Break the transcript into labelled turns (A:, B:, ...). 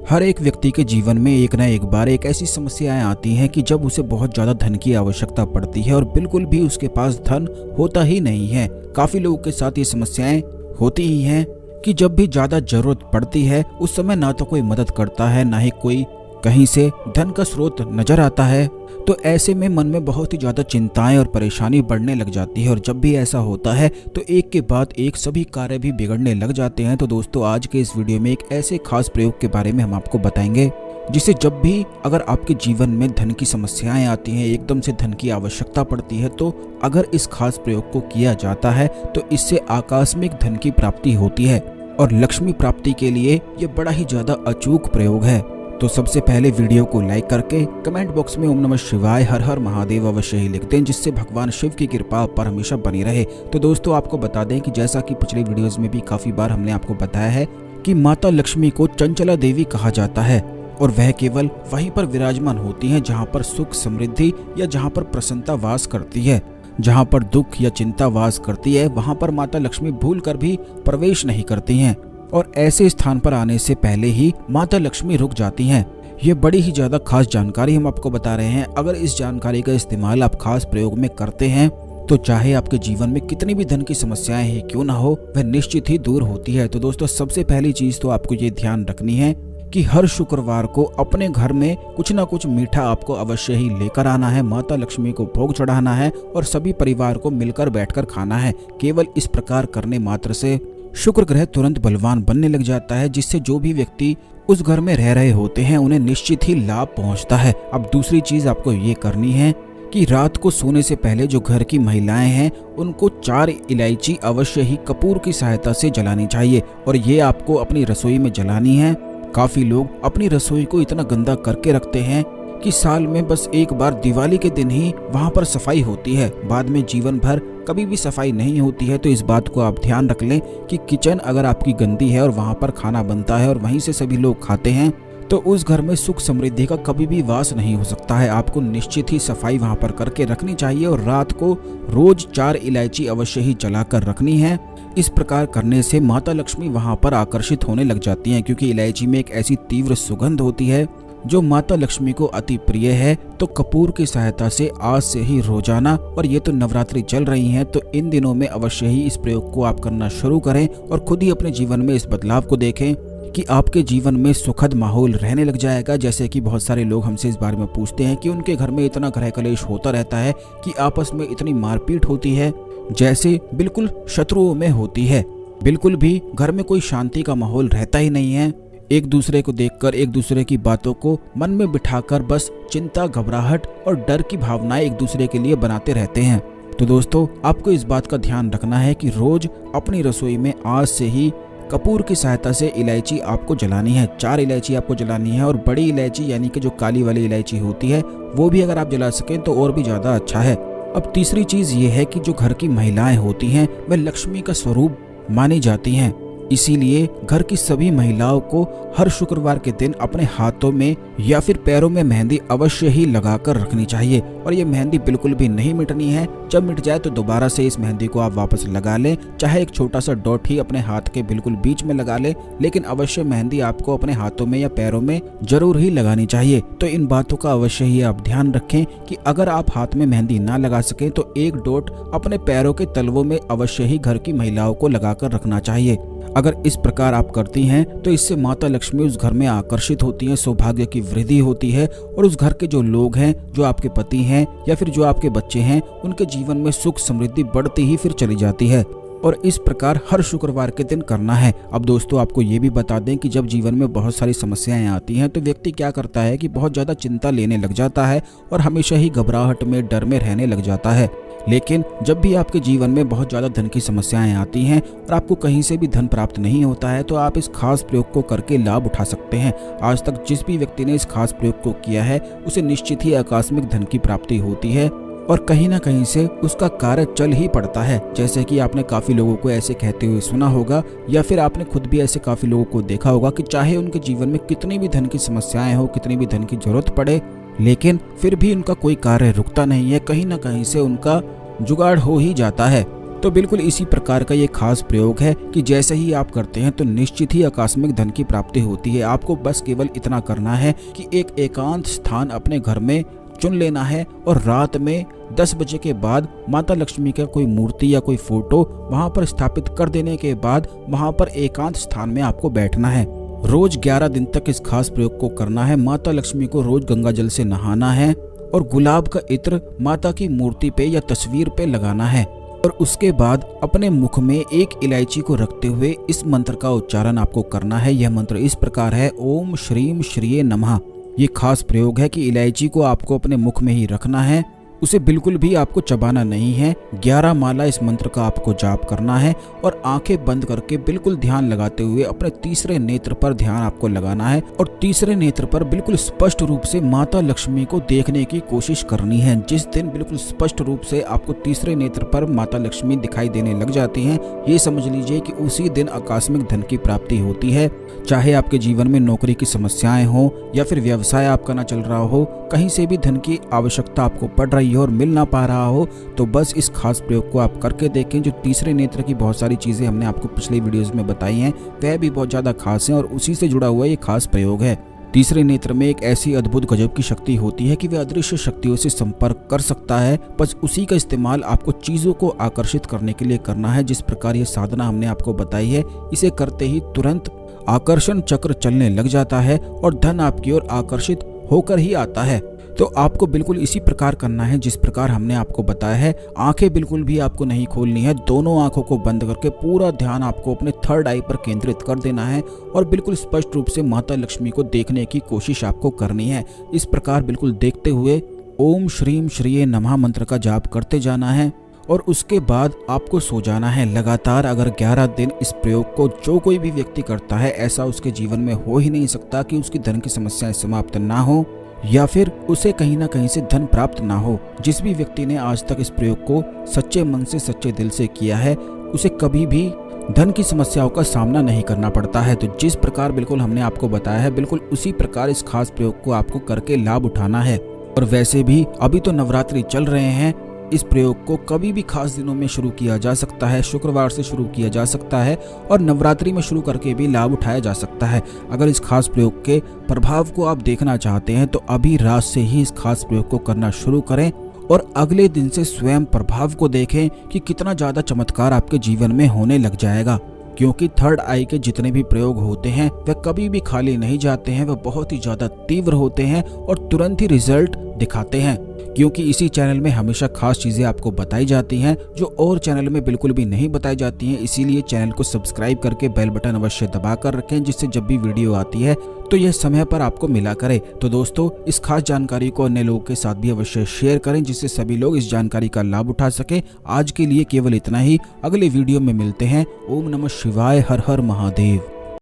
A: हर एक व्यक्ति के जीवन में एक न एक बार एक ऐसी समस्याएं आती हैं कि जब उसे बहुत ज्यादा धन की आवश्यकता पड़ती है और बिल्कुल भी उसके पास धन होता ही नहीं है। काफी लोगों के साथ ये समस्याएं होती ही हैं कि जब भी ज्यादा जरूरत पड़ती है उस समय ना तो कोई मदद करता है, ना ही कोई कहीं से धन का स्रोत नजर आता है। तो ऐसे में मन में बहुत ही ज्यादा चिंताएं और परेशानी बढ़ने लग जाती है और जब भी ऐसा होता है तो एक के बाद एक सभी कार्य भी बिगड़ने लग जाते हैं। तो दोस्तों, आज के इस वीडियो में एक ऐसे खास प्रयोग के बारे में हम आपको बताएंगे जिसे जब भी अगर आपके जीवन में धन की समस्याएं आती हैं, एकदम से धन की आवश्यकता पड़ती है, तो अगर इस खास प्रयोग को किया जाता है तो इससे आकस्मिक धन की प्राप्ति होती है और लक्ष्मी प्राप्ति के लिए ये बड़ा ही ज्यादा अचूक प्रयोग है। तो सबसे पहले वीडियो को लाइक करके कमेंट बॉक्स में ओम नमः शिवाय हर हर महादेव अवश्य ही लिख दें, जिससे भगवान शिव की कृपा आप पर हमेशा बनी रहे। तो दोस्तों, आपको बता दें कि जैसा कि पिछले वीडियोस में भी काफी बार हमने आपको बताया है कि माता लक्ष्मी को चंचला देवी कहा जाता है और वह केवल वहीं पर विराजमान होती हैं जहाँ पर सुख समृद्धि या जहाँ पर प्रसन्नता वास करती है। जहाँ पर दुख या चिंता वास करती है वहाँ पर माता लक्ष्मी भूल कर भी प्रवेश नहीं करती हैं और ऐसे स्थान पर आने से पहले ही माता लक्ष्मी रुक जाती हैं। ये बड़ी ही ज्यादा खास जानकारी हम आपको बता रहे हैं। अगर इस जानकारी का इस्तेमाल आप खास प्रयोग में करते हैं तो चाहे आपके जीवन में कितनी भी धन की समस्याएं ही क्यों ना हो, वह निश्चित ही दूर होती है। तो दोस्तों, सबसे पहली चीज तो आपको ये ध्यान रखनी है कि हर शुक्रवार को अपने घर में कुछ ना कुछ मीठा आपको अवश्य ही लेकर आना है, माता लक्ष्मी को भोग चढ़ाना है और सभी परिवार को मिलकर बैठकर खाना है। केवल इस प्रकार करने मात्र से शुक्र ग्रह तुरंत बलवान बनने लग जाता है, जिससे जो भी व्यक्ति उस घर में रह रहे होते हैं उन्हें निश्चित ही लाभ पहुंचता है। अब दूसरी चीज आपको ये करनी है कि रात को सोने से पहले जो घर की महिलाएं हैं उनको 4 इलायची अवश्य ही कपूर की सहायता से जलानी चाहिए और ये आपको अपनी रसोई में जलानी है। काफी लोग अपनी रसोई को इतना गंदा करके रखते हैं कि साल में बस एक बार दिवाली के दिन ही वहां पर सफाई होती है, बाद में जीवन भर कभी भी सफाई नहीं होती है। तो इस बात को आप ध्यान रख लें कि किचन अगर आपकी गंदी है और वहां पर खाना बनता है और वहीं से सभी लोग खाते हैं तो उस घर में सुख समृद्धि का कभी भी वास नहीं हो सकता है। आपको निश्चित ही सफाई वहां पर करके रखनी चाहिए और रात को रोज 4 इलायची अवश्य ही जलाकर रखनी है। इस प्रकार करने से माता लक्ष्मी वहां पर आकर्षित होने लग जाती हैं, क्योंकि इलायची में एक ऐसी तीव्र सुगंध होती है जो माता लक्ष्मी को अति प्रिय है। तो कपूर की सहायता से आज से ही रोजाना, और ये तो नवरात्रि चल रही हैं तो इन दिनों में अवश्य ही इस प्रयोग को आप करना शुरू करें और खुद ही अपने जीवन में इस बदलाव को देखें कि आपके जीवन में सुखद माहौल रहने लग जाएगा। जैसे कि बहुत सारे लोग हमसे इस बारे में पूछते हैं कि उनके घर में इतना गृह कलेश होता रहता है कि आपस में इतनी मारपीट होती है जैसे बिल्कुल शत्रुओं में होती है, बिल्कुल भी घर में कोई शांति का माहौल रहता ही नहीं है। एक दूसरे को देखकर एक दूसरे की बातों को मन में बिठाकर बस चिंता, घबराहट और डर की भावनाएं एक दूसरे के लिए बनाते रहते हैं। तो दोस्तों, आपको इस बात का ध्यान रखना है कि रोज अपनी रसोई में आज से ही कपूर की सहायता से इलायची आपको जलानी है। 4 इलायची आपको जलानी है और बड़ी इलायची यानी कि जो काली वाली इलायची होती है वो भी अगर आप जला सकें तो और भी ज्यादा अच्छा है। अब तीसरी चीज ये है कि जो घर की महिलाएं होती हैं वह लक्ष्मी का स्वरूप मानी जाती हैं, इसीलिए घर की सभी महिलाओं को हर शुक्रवार के दिन अपने हाथों में या फिर पैरों में मेहंदी अवश्य ही लगाकर रखनी चाहिए और ये मेहंदी बिल्कुल भी नहीं मिटनी है। जब मिट जाए तो दोबारा से इस मेहंदी को आप वापस लगा लें, चाहे एक छोटा सा डॉट ही अपने हाथ के बिल्कुल बीच में लगा लें, लेकिन अवश्य मेहंदी आपको अपने हाथों में या पैरों में जरूर ही लगानी चाहिए। तो इन बातों का अवश्य ही आप ध्यान रखें कि अगर आप हाथ में मेहंदी ना लगा सकें तो एक डॉट अपने पैरों के तलवों में अवश्य ही घर की महिलाओं को लगाकर रखना चाहिए। अगर इस प्रकार आप करती हैं तो इससे माता लक्ष्मी उस घर में आकर्षित होती है, सौभाग्य की वृद्धि होती है और उस घर के जो लोग हैं, जो आपके पति हैं या फिर जो आपके बच्चे हैं, उनके जीवन में सुख समृद्धि बढ़ती ही फिर चली जाती है। और इस प्रकार हर शुक्रवार के दिन करना है। अब दोस्तों, आपको ये भी बता दें कि जब जीवन में बहुत सारी समस्याएं आती हैं तो व्यक्ति क्या करता है कि बहुत ज्यादा चिंता लेने लग जाता है और हमेशा ही घबराहट में, डर में रहने लग जाता है। लेकिन जब भी आपके जीवन में बहुत ज्यादा धन की समस्याएं आती हैं और आपको कहीं से भी धन प्राप्त नहीं होता है तो आप इस खास प्रयोग को करके लाभ उठा सकते हैं। आज तक जिस भी व्यक्ति ने इस खास प्रयोग को किया है उसे निश्चित ही आकस्मिक धन की प्राप्ति होती है और कहीं ना कहीं से उसका कार्य चल ही पड़ता है। जैसे कि आपने काफी लोगों को ऐसे कहते हुए सुना होगा या फिर आपने खुद भी ऐसे काफी लोगों को देखा होगा कि चाहे उनके जीवन में कितनी भी धन की समस्याएं हो, कितनी भी धन की जरूरत पड़े, लेकिन फिर भी उनका कोई कार्य रुकता नहीं है, कहीं ना कहीं से उनका जुगाड़ हो ही जाता है। तो बिल्कुल इसी प्रकार का ये खास प्रयोग है कि जैसे ही आप करते हैं तो निश्चित ही आकस्मिक धन की प्राप्ति होती है। आपको बस केवल इतना करना है कि एक एकांत स्थान अपने घर में चुन लेना है और रात में 10 बजे के बाद माता लक्ष्मी का कोई मूर्ति या कोई फोटो वहां पर स्थापित कर देने के बाद वहां पर एकांत स्थान में आपको बैठना है। रोज 11 दिन तक इस खास प्रयोग को करना है। माता लक्ष्मी को रोज गंगा जल से नहाना है और गुलाब का इत्र माता की मूर्ति पे या तस्वीर पे लगाना है और उसके बाद अपने मुख में एक इलायची को रखते हुए इस मंत्र का उच्चारण आपको करना है। यह मंत्र इस प्रकार है, ओम श्रीम श्रीये नमः। ये खास प्रयोग है कि इलायची को आपको अपने मुख में ही रखना है, उसे बिल्कुल भी आपको चबाना नहीं है। 11 माला इस मंत्र का आपको जाप करना है और आंखें बंद करके बिल्कुल ध्यान लगाते हुए अपने तीसरे नेत्र पर ध्यान आपको लगाना है और तीसरे नेत्र पर बिल्कुल स्पष्ट रूप से माता लक्ष्मी को देखने की कोशिश करनी है। जिस दिन बिल्कुल स्पष्ट रूप से आपको तीसरे नेत्र पर माता लक्ष्मी दिखाई देने लग जाती हैं, ये समझ लीजिए कि उसी दिन आकस्मिक धन की प्राप्ति होती है। चाहे आपके जीवन में नौकरी की समस्याएं हो या फिर व्यवसाय आपका ना चल रहा हो, कहीं से भी धन की आवश्यकता आपको पड़ रही हो और मिल ना पा रहा हो, तो बस इस खास प्रयोग को आप करके देखें। जो तीसरे नेत्र की बहुत सारी चीजें हमने आपको पिछले वीडियोस में बताई हैं, वह भी बहुत ज्यादा खास हैं और उसी से जुड़ा हुआ ये खास प्रयोग है। तीसरे नेत्र में एक ऐसी अद्भुत गजब की शक्ति होती है कि वह अदृश्य शक्तियों से संपर्क कर सकता है। बस उसी का इस्तेमाल आपको चीजों को आकर्षित करने के लिए करना है। जिस प्रकार ये साधना हमने आपको बताई है, इसे करते ही तुरंत आकर्षण चक्र चलने लग जाता है और धन आपकी ओर आकर्षित होकर ही आता है। तो आपको बिल्कुल इसी प्रकार करना है जिस प्रकार हमने आपको बताया है। आंखें बिल्कुल भी आपको नहीं खोलनी है, दोनों आंखों को बंद करके पूरा ध्यान आपको अपने थर्ड आई पर केंद्रित कर देना है और बिल्कुल स्पष्ट रूप से माता लक्ष्मी को देखने की कोशिश आपको करनी है। इस प्रकार बिल्कुल देखते हुए ओम श्रीम श्रीये नमः मंत्र का जाप करते जाना है और उसके बाद आपको सो जाना है। लगातार अगर 11 दिन इस प्रयोग को जो कोई भी व्यक्ति करता है, ऐसा उसके जीवन में हो ही नहीं सकता कि उसकी धन की समस्याएं समाप्त ना हो या फिर उसे कहीं ना कहीं से धन प्राप्त ना हो। जिस भी व्यक्ति ने आज तक इस प्रयोग को सच्चे मन से सच्चे दिल से किया है, उसे कभी भी धन की समस्याओं का सामना नहीं करना पड़ता है। तो जिस प्रकार बिल्कुल हमने आपको बताया है, बिल्कुल उसी प्रकार इस खास प्रयोग को आपको करके लाभ उठाना है। और वैसे भी अभी तो नवरात्रि चल रहे हैं, इस प्रयोग को कभी भी खास दिनों में शुरू किया जा सकता है। शुक्रवार से शुरू किया जा सकता है और नवरात्रि में शुरू करके भी लाभ उठाया जा सकता है। अगर इस खास प्रयोग के प्रभाव को आप देखना चाहते हैं तो अभी रात से ही इस खास प्रयोग को करना शुरू करें और अगले दिन से स्वयं प्रभाव को देखें कि कितना ज्यादा चमत्कार आपके जीवन में होने लग जाएगा। क्योंकि थर्ड आई के जितने भी प्रयोग होते हैं वह कभी भी खाली नहीं जाते हैं, वह बहुत ही ज्यादा तीव्र होते हैं और तुरंत ही रिजल्ट दिखाते हैं। क्योंकि इसी चैनल में हमेशा खास चीजें आपको बताई जाती हैं जो और चैनल में बिल्कुल भी नहीं बताई जाती हैं। इसीलिए चैनल को सब्सक्राइब करके बेल बटन अवश्य दबा कर रखें, जिससे जब भी वीडियो आती है तो यह समय पर आपको मिला करे। तो दोस्तों, इस खास जानकारी को अन्य लोगों के साथ भी अवश्य शेयर करें, जिससे सभी लोग इस जानकारी का लाभ उठा सकें। आज के लिए केवल इतना ही, अगले वीडियो में मिलते हैं। ओम नमः शिवाय, हर हर महादेव।